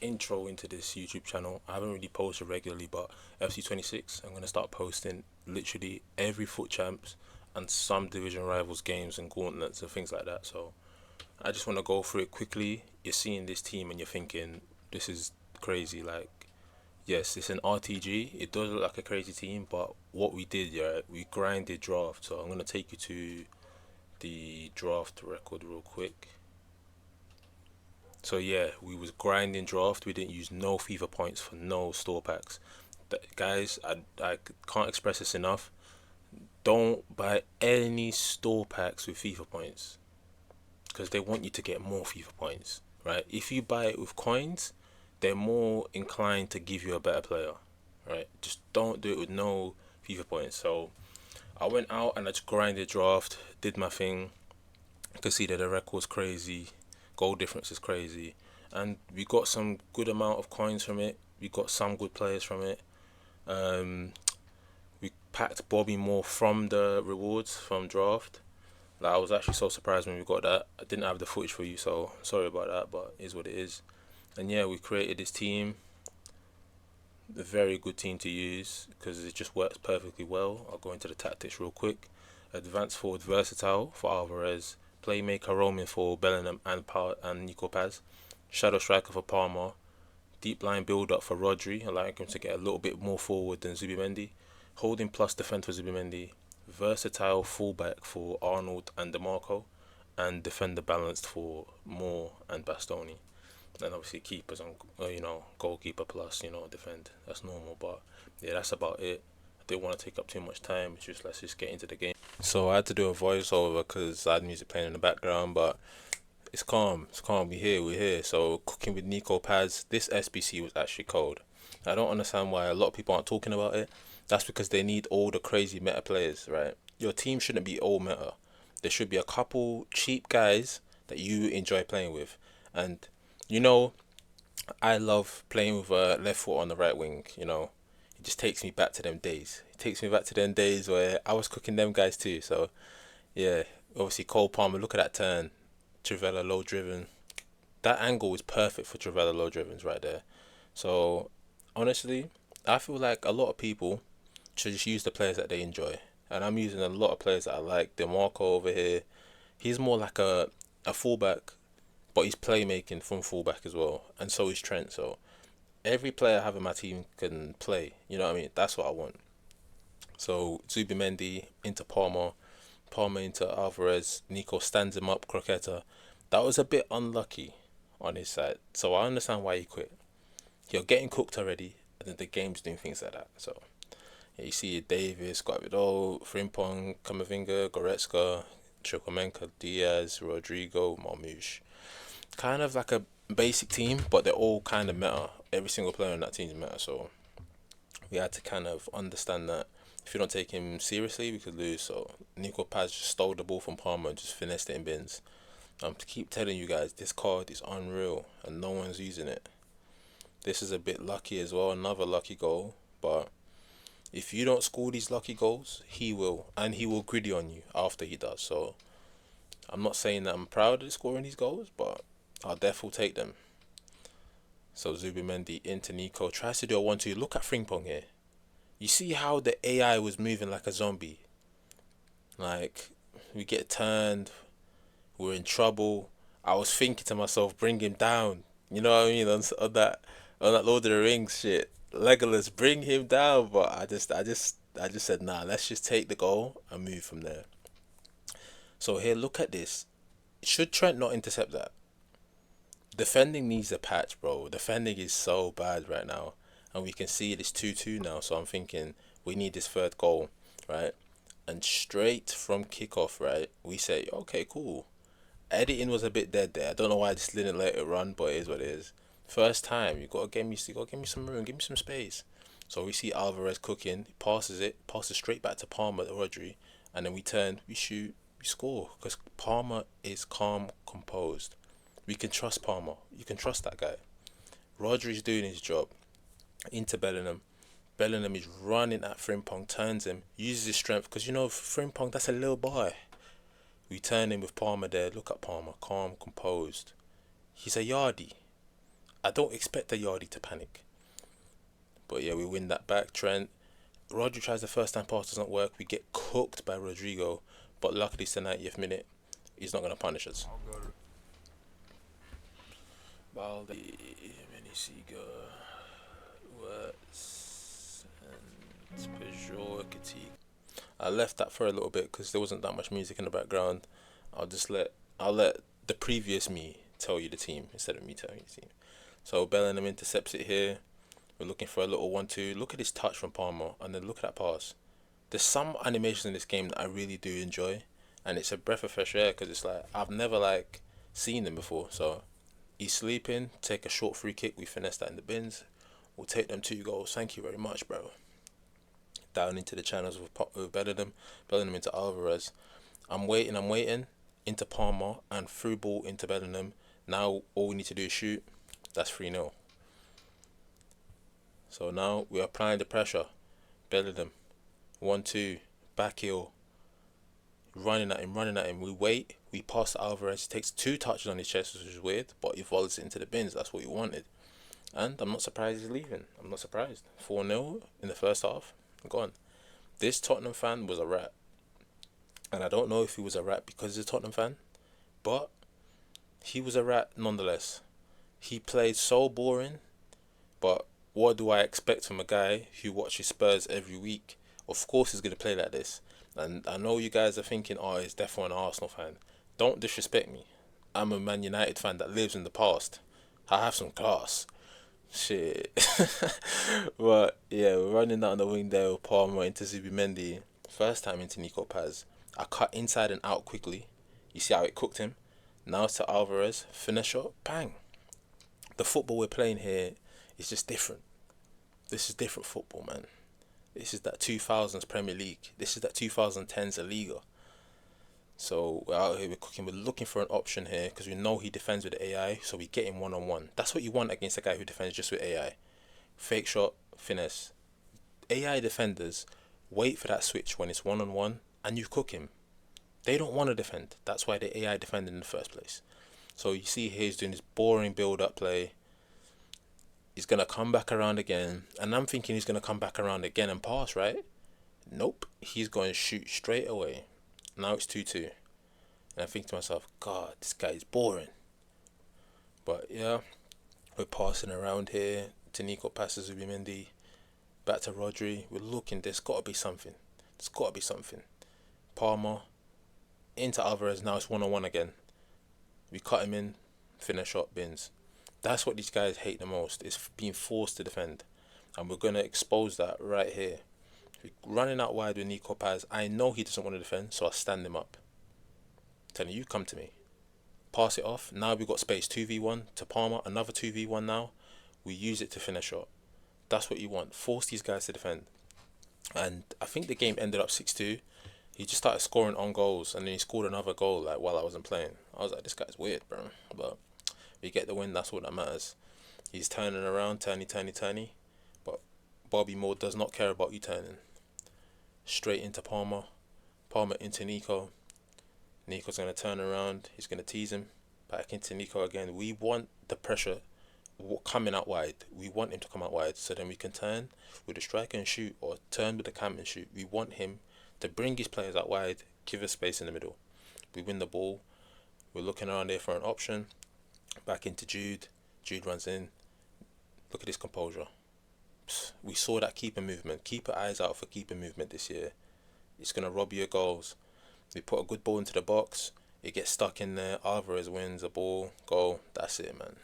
intro into this YouTube channel. I haven't really posted regularly, but FC26, I'm gonna start posting literally every foot champs and some division rivals games and gauntlets and things like that. So I just want to go through it quickly. You're seeing this team and you're thinking this is crazy. Like, yes, it's an RTG. It does look like a crazy team, but what we did, yeah, we grinded draft. So I'm gonna take you to the draft record real quick. So yeah, we was grinding draft. We didn't use no FIFA points for no store packs. Guys, I can't express this enough. Don't buy any store packs with FIFA points because they want you to get more FIFA points, right? If you buy it with coins, they're more inclined to give you a better player, right? Just don't do it with no FIFA points. So I went out and I just grinded draft, did my thing. You can see that the record's crazy, goal difference is crazy, and we got some good amount of coins from it. We got some good players from it. Um, we packed Bobby Moore from the rewards from draft. Like, I was actually so surprised when we got that. I didn't have the footage for you, so sorry about that, but it is what it is. And yeah, we created this team, a very good team to use because it just works perfectly well. I'll go into the tactics real quick. Advanced forward versatile for Alvarez, playmaker roaming for Bellingham and Nico Paz, shadow striker for Palmer, deep line build up for Rodri. I like him to get a little bit more forward than Zubimendi, holding plus defense for Zubimendi, versatile fullback for Arnold and DeMarco, and defender balanced for Moore and Bastoni. And obviously keepers on, goalkeeper plus, defend. That's normal, but yeah, that's about it. I didn't want to take up too much time. It's just let's just get into the game. So I had to do a voiceover because I had music playing in the background, but it's calm. It's calm. We're here. We're here. So cooking with Nico Pads. This SBC was actually cold. I don't understand why a lot of people aren't talking about it. That's because they need all the crazy meta players, right? Your team shouldn't be all meta. There should be a couple cheap guys that you enjoy playing with, and you know I love playing with a left foot on the right wing. It just takes me back to them days. It takes me back to them days where I was cooking them guys too. So yeah, obviously Cole Palmer. Look at that turn, Trivela low driven. That angle is perfect for Trivela low drivens right there. So honestly, I feel like a lot of people should just use the players that they enjoy, and I'm using a lot of players that I like. Demarco over here, he's more like a fullback, but he's playmaking from fullback as well, and so is Trent. So every player I have in my team can play. You know what I mean? That's what I want. So Zubimendi into Palmer, Palmer into Alvarez. Nico stands him up. Croqueta. That was a bit unlucky on his side. So I understand why he quit. You're getting cooked already, and then the game's doing things like that. So yeah, you see Davis, Guavidó, Frimpong, Camavinga, Goretzka, Chukwuemeka, Diaz, Rodrigo, Marmoush. Kind of like a basic team, but they're all kind of meta. Every single player on that team is meta, so we had to kind of understand that if you don't take him seriously, we could lose. So Nico Paz just stole the ball from Palmer and just finessed it in bins. To keep telling you guys, this card is unreal and no one's using it. This is a bit lucky as well, another lucky goal. But if you don't score these lucky goals, he will, and he will gritty on you after he does. So I'm not saying that I'm proud of scoring these goals, but I'll definitely take them. So Zubimendi into Nico tries to do a 1-2. Look at Frimpong here. You see how the AI was moving like a zombie. Like, we get turned, we're in trouble. I was thinking to myself, bring him down. You know what I mean? On that Lord of the Rings shit. Legolas, bring him down. But I just said, nah. Let's just take the goal and move from there. So here, look at this. Should Trent not intercept that? Defending needs a patch, bro. Defending is so bad right now, and we can see it's 2-2 now. So I'm thinking we need this third goal, right? And straight from kickoff, right? We say, okay, cool. Editing was a bit dead there. I don't know why I just didn't let it run, but it is what it is. First time, you gotta give me some room, give me some space. So we see Alvarez cooking, passes straight back to Palmer, Rodri, and then we turn, we shoot, we score because Palmer is calm, composed. We can trust Palmer. You can trust that guy. Rodri's doing his job. Into Bellingham. Bellingham is running at Frimpong, turns him, uses his strength because Frimpong, that's a little boy. We turn him with Palmer there. Look at Palmer, calm, composed. He's a yardie. I don't expect the Yardie to panic. But yeah, we win that back. Trent. Rodri tries the first time pass, doesn't work. We get cooked by Rodrigo. But luckily, it's the 90th minute. He's not going to punish us. Baldi, Menisiga, Wirtz, and Peugeot, Katik. I left that for a little bit because there wasn't that much music in the background. I'll let the previous me tell you the team instead of me telling you the team. So Bellingham intercepts it here. We're looking for a little 1-2. Look at this touch from Palmer, and then look at that pass. There's some animations in this game that I really do enjoy, and it's a breath of fresh air because it's like I've never like seen them before. So he's sleeping. Take a short free kick. We finesse that in the bins. We'll take them 2 goals. Thank you very much, bro. Down into the channels with Bellingham. Bellingham into Alvarez. I'm waiting. Into Palmer and through ball into Bellingham. Now all we need to do is shoot. That's 3-0. So now we're applying the pressure. Bellingham. 1-2. Back heel. Running at him. We wait. We pass to Alvarez. He takes 2 touches on his chest, which is weird, but he volleys it into the bins. That's what he wanted. And I'm not surprised he's leaving. I'm not surprised. 4-0 in the first half. Gone. This Tottenham fan was a rat. And I don't know if he was a rat because he's a Tottenham fan, but he was a rat nonetheless. He played so boring, but what do I expect from a guy who watches Spurs every week? Of course he's going to play like this. And I know you guys are thinking, oh, he's definitely an Arsenal fan. Don't disrespect me. I'm a Man United fan that lives in the past. I have some class. Shit. But yeah, we're running down the wing there with Palmer into Zubimendi. First time into Nico Paz. I cut inside and out quickly. You see how it cooked him? Now to Alvarez. Finish shot. Bang. The football we're playing here is just different. This is different football, man. This is that 2000s Premier League. This is that 2010s La Liga. So we're out here, we're cooking. We're looking for an option here because we know he defends with AI. So we get him one-on-one. That's what you want against a guy who defends just with AI. Fake shot, finesse. AI defenders wait for that switch when it's one-on-one and you cook him. They don't want to defend. That's why the AI defended in the first place. So you see here he's doing this boring build-up play. He's going to come back around again. And I'm thinking he's going to come back around again and pass, right? Nope. He's going to shoot straight away. Now it's 2-2. And I think to myself, God, this guy is boring. But yeah, we're passing around here. To Nico passes Zubimendi. Back to Rodri. We're looking. There's got to be something. Palmer. Into Alvarez. Now it's one-on-one again. We cut him in. Finish shot, bins. That's what these guys hate the most. Is being forced to defend. And we're going to expose that right here. We're running out wide with Nico Paz. I know he doesn't want to defend, so I stand him up. Telling you, come to me. Pass it off. Now we've got space. 2v1 to Palmer. Another 2v1 now. We use it to finish shot. That's what you want. Force these guys to defend. And I think the game ended up 6-2. He just started scoring on goals, and then he scored another goal like while I wasn't playing. I was like, this guy's weird, bro. But we get the win. That's all that matters. He's turning around, turny. But Bobby Moore does not care about you turning. Straight into Palmer. Palmer into Nico. Nico's going to turn around. He's going to tease him. Back into Nico again. We want the pressure coming out wide. We want him to come out wide so then we can turn with the striker and shoot, or turn with the cam and shoot. We want him to bring his players out wide, give us space in the middle. We win the ball. We're looking around there for an option. Back into Jude. Jude runs in. Look at his composure. We saw that keeper movement. Keep your eyes out for keeper movement this year. It's going to rob you of goals. We put a good ball into the box. It gets stuck in there. Alvarez wins the ball. Goal. That's it, man.